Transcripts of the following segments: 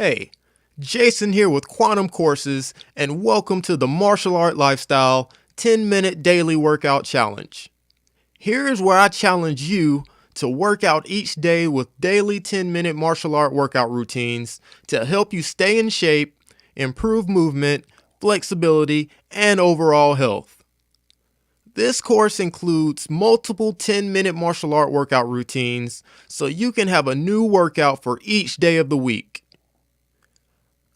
Hey, Jason here with Quantum Courses, and welcome to the Martial Art Lifestyle 10-Minute Daily Workout Challenge. Here is where I challenge you to work out each day with daily 10-minute martial art workout routines to help you stay in shape, improve movement, flexibility, and overall health. This course includes multiple 10-minute martial art workout routines so you can have a new workout for each day of the week.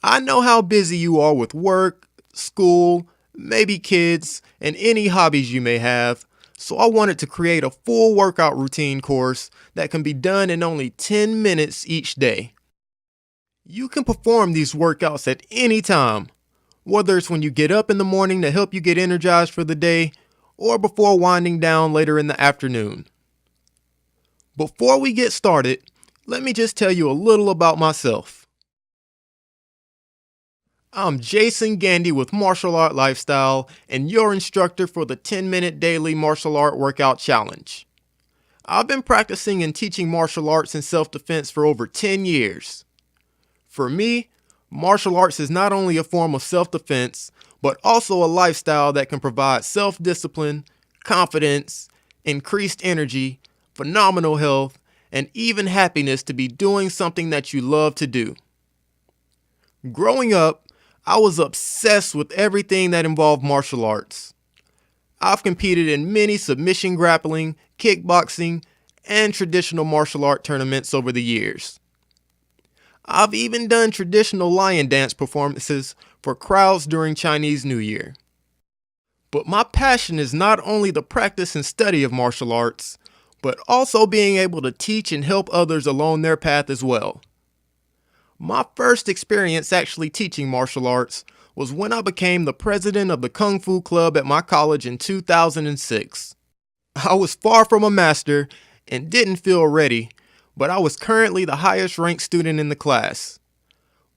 I know how busy you are with work, school, maybe kids, and any hobbies you may have, so I wanted to create a full workout routine course that can be done in only 10 minutes each day. You can perform these workouts at any time, whether it's when you get up in the morning to help you get energized for the day, or before winding down later in the afternoon. Before we get started, let me just tell you a little about myself. I'm Jason Gandy with Martial Art Lifestyle and your instructor for the 10-minute daily martial art workout challenge. I've been practicing and teaching martial arts and self-defense for over 10 years. For me, martial arts is not only a form of self-defense, but also a lifestyle that can provide self-discipline, confidence, increased energy, phenomenal health, and even happiness to be doing something that you love to do. Growing up, I was obsessed with everything that involved martial arts. I've competed in many submission grappling, kickboxing, and traditional martial art tournaments over the years. I've even done traditional lion dance performances for crowds during Chinese New Year. But my passion is not only the practice and study of martial arts, but also being able to teach and help others along their path as well. My first experience actually teaching martial arts was when I became the president of the Kung Fu Club at my college in 2006. I was far from a master and didn't feel ready, but I was currently the highest ranked student in the class.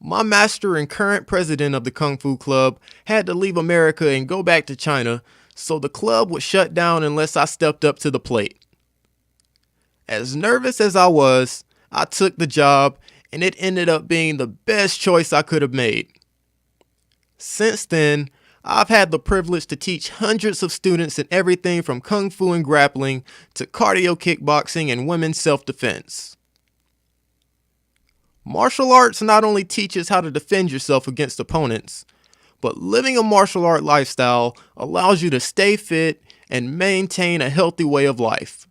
My master and current president of the Kung Fu Club had to leave America and go back to China, so the club would shut down unless I stepped up to the plate. As nervous as I was, I took the job, and it ended up being the best choice I could have made. Since then, I've had the privilege to teach hundreds of students in everything from Kung Fu and grappling to cardio kickboxing and women's self-defense. Martial arts not only teaches how to defend yourself against opponents, but living a martial art lifestyle allows you to stay fit and maintain a healthy way of life.